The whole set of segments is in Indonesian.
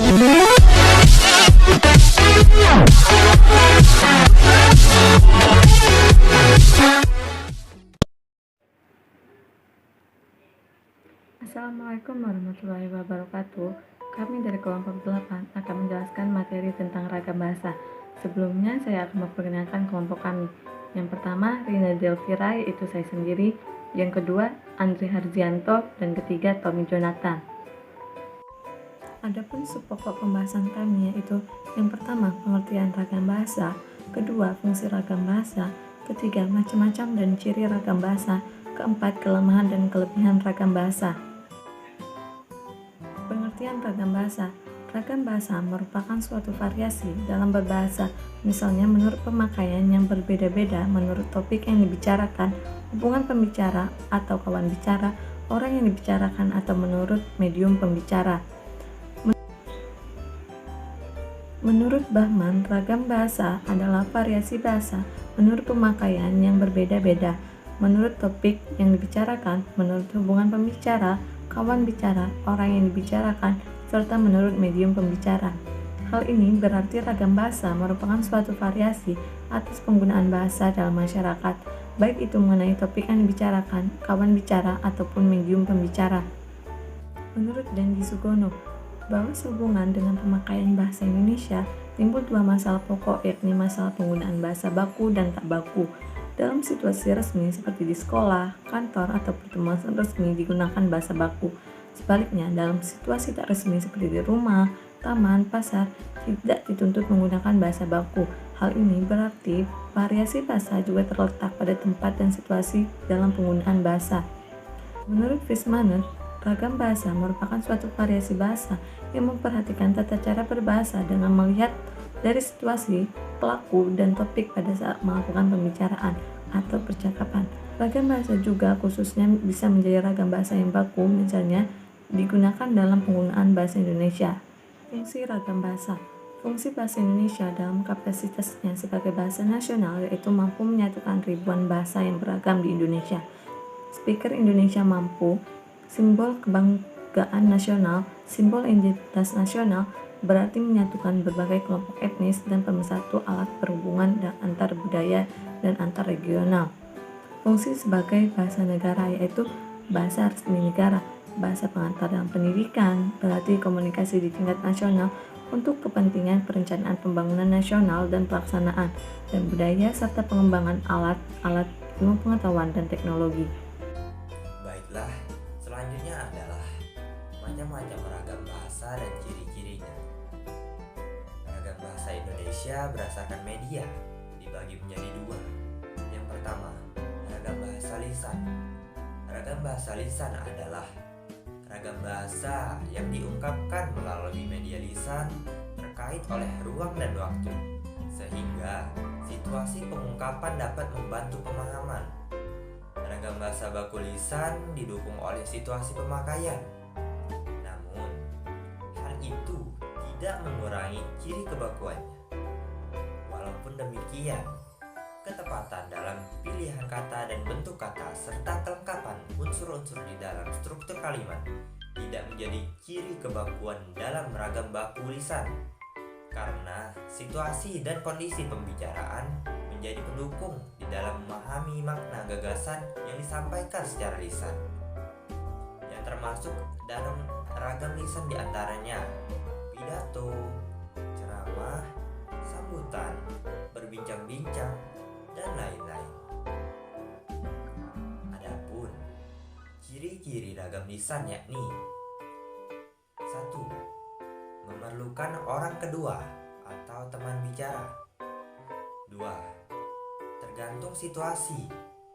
Assalamualaikum warahmatullahi wabarakatuh. Kami dari kelompok 8 akan menjelaskan materi tentang ragam bahasa. Sebelumnya saya akan memperkenalkan kelompok kami. Yang pertama, Rina Delvira, yaitu saya sendiri. Yang kedua, Andri Harjianto. Dan ketiga, Tommy Jonathan. Adapun subpokok pembahasan kami yaitu yang pertama, pengertian ragam bahasa. Kedua, fungsi ragam bahasa. Ketiga, macam-macam dan ciri ragam bahasa. Keempat, kelemahan dan kelebihan ragam bahasa. Pengertian ragam bahasa. Ragam bahasa merupakan suatu variasi dalam berbahasa, misalnya menurut pemakaian yang berbeda-beda, menurut topik yang dibicarakan, hubungan pembicara atau kawan bicara, orang yang dibicarakan, atau menurut medium pembicara. Menurut Bahman, ragam bahasa adalah variasi bahasa menurut pemakaian yang berbeda-beda, menurut topik yang dibicarakan, menurut hubungan pembicara, kawan bicara, orang yang dibicarakan, serta menurut medium pembicara. Hal ini berarti ragam bahasa merupakan suatu variasi atas penggunaan bahasa dalam masyarakat, baik itu mengenai topik yang dibicarakan, kawan bicara, ataupun medium pembicara. Menurut Dandi Sugono, bahwa sehubungan dengan pemakaian bahasa Indonesia timbul dua masalah pokok, yakni masalah penggunaan bahasa baku dan tak baku. Dalam situasi resmi seperti di sekolah, kantor, atau pertemuan resmi digunakan bahasa baku. Sebaliknya, dalam situasi tak resmi seperti di rumah, taman, pasar, tidak dituntut menggunakan bahasa baku. Hal ini berarti variasi bahasa juga terletak pada tempat dan situasi dalam penggunaan bahasa. Menurut Fismaner, ragam bahasa merupakan suatu variasi bahasa yang memperhatikan tata cara berbahasa dengan melihat dari situasi, pelaku, dan topik pada saat melakukan pembicaraan atau percakapan. Ragam bahasa juga khususnya bisa menjadi ragam bahasa yang baku, misalnya digunakan dalam penggunaan bahasa Indonesia. Fungsi ragam bahasa. Fungsi bahasa Indonesia dalam kapasitasnya sebagai bahasa nasional yaitu mampu menyatukan ribuan bahasa yang beragam di Indonesia. Speaker Indonesia mampu, simbol kebanggaan nasional, simbol identitas nasional, berarti menyatukan berbagai kelompok etnis dan pemersatu alat berhubungan dan antar budaya dan antar regional. Fungsi sebagai bahasa negara yaitu bahasa resmi negara, bahasa pengantar dalam pendidikan, berarti komunikasi di tingkat nasional untuk kepentingan perencanaan pembangunan nasional dan pelaksanaan, dan budaya serta pengembangan alat-alat ilmu pengetahuan dan teknologi. Baiklah, selanjutnya adalah macam-macam ragam bahasa dan ciri-cirinya. Ragam bahasa Indonesia berdasarkan media dibagi menjadi dua. Yang pertama, ragam bahasa lisan. Ragam bahasa lisan adalah ragam bahasa yang diungkapkan melalui media lisan terkait oleh ruang dan waktu, sehingga situasi pengungkapan dapat membantu pemahaman. Ragam bahasa baku lisan didukung oleh situasi pemakaian. Namun, hal itu tidak mengurangi ciri kebakuannya. Walaupun demikian, ketepatan dalam pilihan kata dan bentuk kata serta kelengkapan unsur-unsur di dalam struktur kalimat tidak menjadi ciri kebakuan dalam ragam baku lisan, karena situasi dan kondisi pembicaraan menjadi pendukung di dalam memahami makna gagasan yang disampaikan secara lisan. Yang termasuk dalam ragam lisan diantaranya pidato, ceramah, sambutan, berbincang-bincang, dan lain-lain. Adapun ciri-ciri ragam lisan yakni 1. Memerlukan orang kedua atau teman bicara. 2. Tergantung situasi,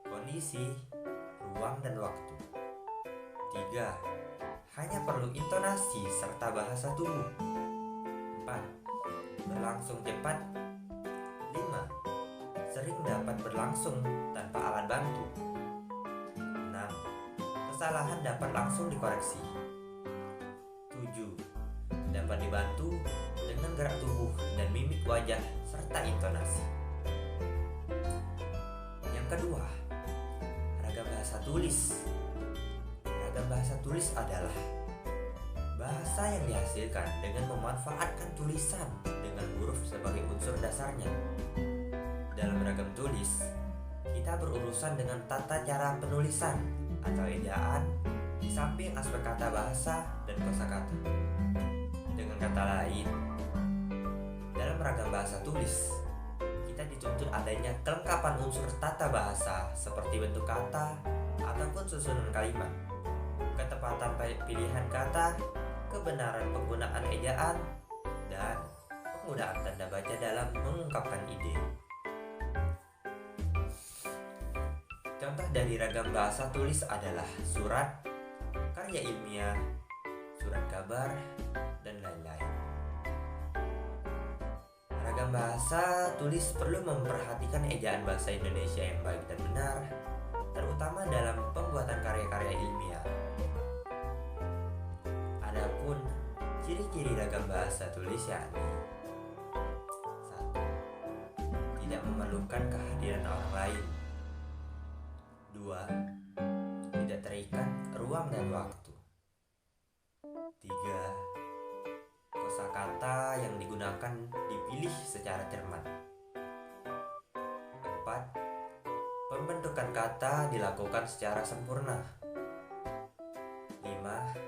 kondisi, ruang, dan waktu. 3. Hanya perlu intonasi serta bahasa tubuh. 4. Berlangsung cepat. 5. Sering dapat berlangsung tanpa alat bantu. 6. Kesalahan dapat langsung dikoreksi. 7. Dapat dibantu dengan gerak tubuh dan mimik wajah serta intonasi. Yang kedua, ragam bahasa tulis. Ragam bahasa tulis adalah Bahasa yang dihasilkan dengan memanfaatkan tulisan dengan huruf sebagai unsur dasarnya. Dalam ragam tulis, kita berurusan dengan tata cara penulisan atau ejaan di samping aspek kata bahasa dan kosakata. Dengan kata lain, dalam ragam bahasa tulis, kita dituntut adanya kelengkapan unsur tata bahasa seperti bentuk kata ataupun susunan kalimat, ketepatan pilihan kata, kebenaran penggunaan ejaan, dan penggunaan tanda baca dalam mengungkapkan ide. Contoh dari ragam bahasa tulis adalah surat, karya ilmiah, surat kabar, dan lain-lain. Ragam bahasa tulis perlu memperhatikan ejaan bahasa Indonesia yang baik dan benar, terutama dalam pembuatan karya-karya ilmiah. Adapun ciri-ciri ragam bahasa tulis yakni 1. Tidak memerlukan kehadiran orang lain. 2. Tidak terikat ruang dan waktu. 3. Kosakata yang digunakan dipilih secara cermat. 4. Pembentukan kata dilakukan secara sempurna. 5.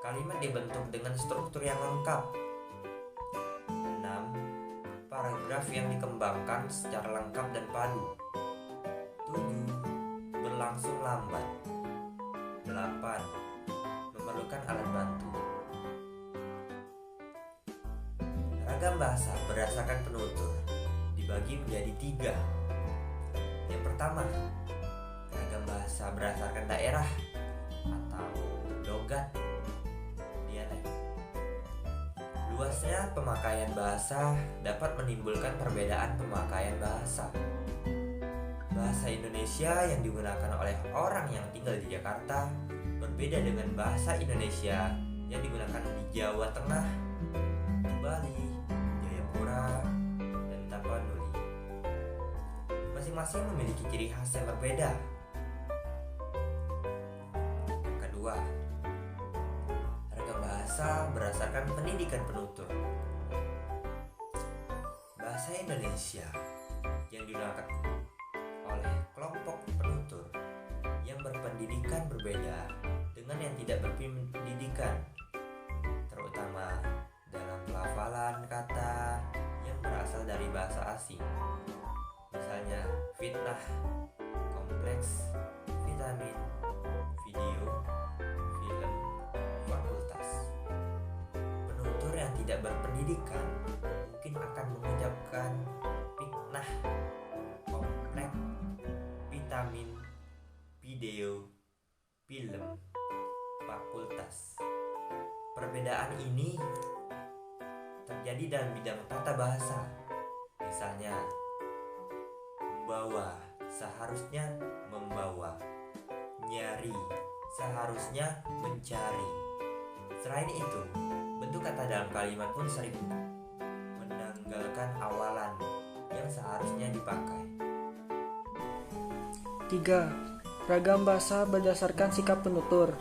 Kalimat dibentuk dengan struktur yang lengkap. 6. Paragraf yang dikembangkan secara lengkap dan padu. 7. Berlangsung lambat. 8. Memerlukan alat bantu. Ragam bahasa berdasarkan penutur dibagi menjadi 3. Yang pertama, ragam bahasa berdasarkan daerah atau logat, dialek. Luasnya pemakaian bahasa dapat menimbulkan perbedaan pemakaian bahasa. Bahasa Indonesia yang digunakan oleh orang yang tinggal di Jakarta berbeda dengan bahasa Indonesia yang digunakan di Jawa Tengah, Bali, Jayapura, dan Tapanuli. Masing-masing memiliki ciri khas yang berbeda. Yang kedua, ragam bahasa berdasarkan pendidikan penutur. Bahasa Indonesia yang digunakan oleh kelompok penutur yang berpendidikan berbeda dengan yang tidak berpendidikan, terutama dalam pelafalan kata yang berasal dari bahasa asing. Misalnya fitnah, kompleks, vitamin, video, film, fakultas. Penutur yang tidak berpendidikan mungkin akan mengucapkan fitnah, kompleks, vitamin, video, film, fakultas. Perbedaan ini terjadi dalam bidang tata bahasa. Misalnya, membawa seharusnya membawa, nyari seharusnya mencari. Selain itu, bentuk kata dalam kalimat pun sering menanggalkan awalan yang seharusnya dipakai. 3. Ragam bahasa berdasarkan sikap penutur.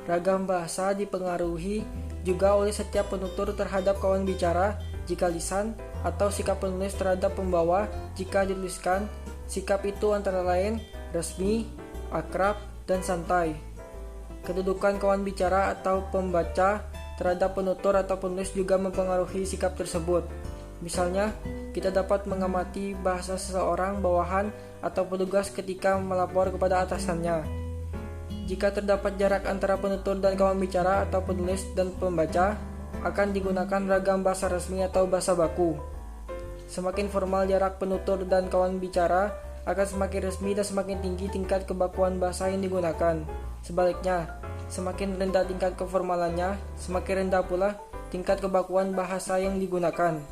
Ragam bahasa dipengaruhi juga oleh setiap penutur terhadap kawan bicara jika lisan, atau sikap penulis terhadap pembawa jika dituliskan. Sikap itu antara lain resmi, akrab, dan santai. Kedudukan kawan bicara atau pembaca terhadap penutur atau penulis juga mempengaruhi sikap tersebut. Misalnya, kita dapat mengamati bahasa seseorang bawahan atau petugas ketika melapor kepada atasannya. Jika terdapat jarak antara penutur dan kawan bicara atau penulis dan pembaca, akan digunakan ragam bahasa resmi atau bahasa baku. Semakin formal jarak penutur dan kawan bicara, akan semakin resmi dan semakin tinggi tingkat kebakuan bahasa yang digunakan. Sebaliknya, semakin rendah tingkat keformalannya, semakin rendah pula tingkat kebakuan bahasa yang digunakan.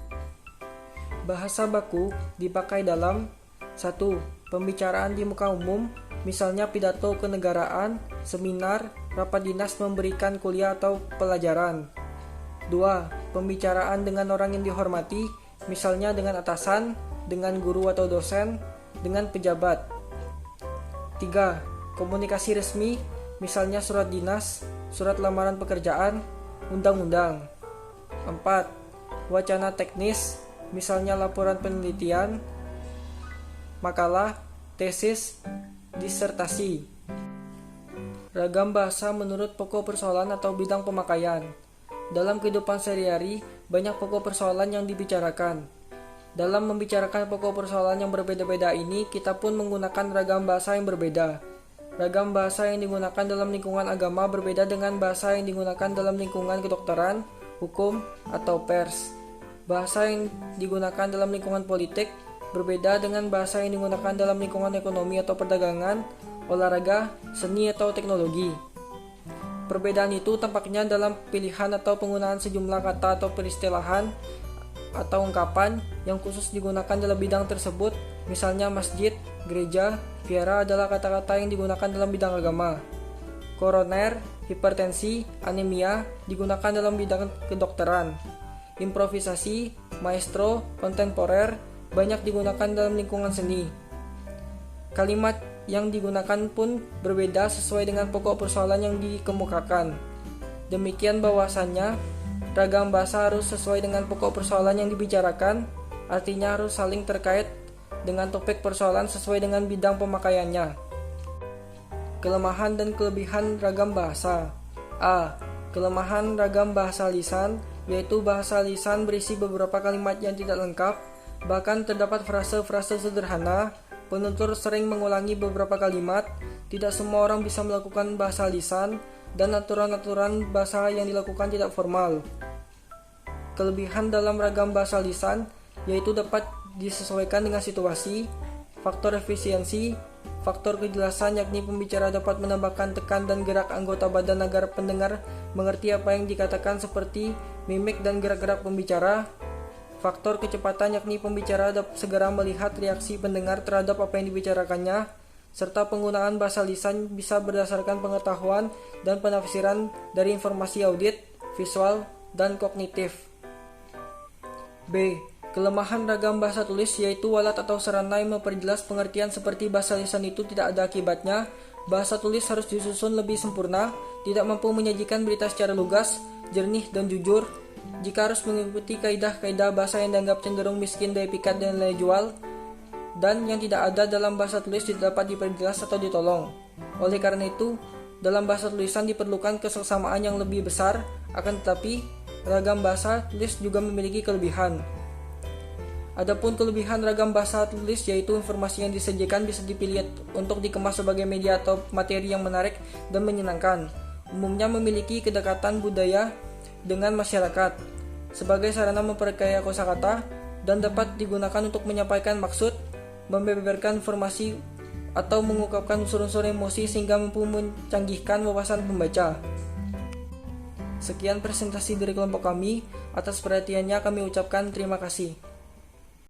Bahasa baku dipakai dalam 1. Pembicaraan di muka umum, misalnya pidato kenegaraan, seminar, rapat dinas memberikan kuliah atau pelajaran. 2. Pembicaraan dengan orang yang dihormati, misalnya dengan atasan, dengan guru atau dosen, dengan pejabat. 3. Komunikasi resmi, misalnya surat dinas, surat lamaran pekerjaan, undang-undang. 4. Wacana teknis, misalnya laporan penelitian, makalah, tesis, disertasi. Ragam bahasa menurut pokok persoalan atau bidang pemakaian. Dalam kehidupan sehari-hari, banyak pokok persoalan yang dibicarakan. Dalam membicarakan pokok persoalan yang berbeda-beda ini, kita pun menggunakan ragam bahasa yang berbeda. Ragam bahasa yang digunakan dalam lingkungan agama berbeda dengan bahasa yang digunakan dalam lingkungan kedokteran, hukum, atau pers. Bahasa yang digunakan dalam lingkungan politik berbeda dengan bahasa yang digunakan dalam lingkungan ekonomi atau perdagangan, olahraga, seni, atau teknologi. Perbedaan itu tampaknya dalam pilihan atau penggunaan sejumlah kata atau peristilahan atau ungkapan yang khusus digunakan dalam bidang tersebut, misalnya masjid, gereja, vihara adalah kata-kata yang digunakan dalam bidang agama. Koroner, hipertensi, anemia digunakan dalam bidang kedokteran. Improvisasi, maestro, kontemporer banyak digunakan dalam lingkungan seni. Kalimat yang digunakan pun berbeda sesuai dengan pokok persoalan yang dikemukakan. Demikian bahwasannya, ragam bahasa harus sesuai dengan pokok persoalan yang dibicarakan, artinya harus saling terkait dengan topik persoalan sesuai dengan bidang pemakaiannya. Kelemahan dan kelebihan ragam bahasa. A. Kelemahan ragam bahasa lisan, yaitu bahasa lisan berisi beberapa kalimat yang tidak lengkap, bahkan terdapat frase-frase sederhana, penutur sering mengulangi beberapa kalimat, tidak semua orang bisa melakukan bahasa lisan, dan aturan-aturan bahasa yang dilakukan tidak formal. Kelebihan dalam ragam bahasa lisan, yaitu dapat disesuaikan dengan situasi, faktor efisiensi, faktor kejelasan yakni pembicara dapat menambahkan tekan dan gerak anggota badan agar pendengar mengerti apa yang dikatakan seperti mimik dan gerak-gerak pembicara. Faktor kecepatan yakni pembicara dapat segera melihat reaksi pendengar terhadap apa yang dibicarakannya, serta penggunaan bahasa lisan bisa berdasarkan pengetahuan dan penafsiran dari informasi audit, visual, dan kognitif. B. Kelemahan ragam bahasa tulis yaitu walat atau sarana yang memperjelas pengertian seperti bahasa lisan itu tidak ada akibatnya. Bahasa tulis harus disusun lebih sempurna, tidak mampu menyajikan berita secara lugas, jernih, dan jujur. Jika harus mengikuti kaidah-kaidah bahasa yang dianggap cenderung miskin dari pikat dan nilai jual, dan yang tidak ada dalam bahasa tulis tidak dapat diperjelas atau ditolong. Oleh karena itu, dalam bahasa tulisan diperlukan kesesamaan yang lebih besar, akan tetapi ragam bahasa tulis juga memiliki kelebihan. Adapun kelebihan ragam bahasa tulis yaitu informasi yang disajikan bisa dipilih untuk dikemas sebagai media atau materi yang menarik dan menyenangkan. Umumnya memiliki kedekatan budaya dengan masyarakat sebagai sarana memperkaya kosakata dan dapat digunakan untuk menyampaikan maksud, membeberkan informasi atau mengungkapkan unsur-unsur emosi sehingga mampu mencanggihkan wawasan pembaca. Sekian presentasi dari kelompok kami. Atas perhatiannya kami ucapkan terima kasih.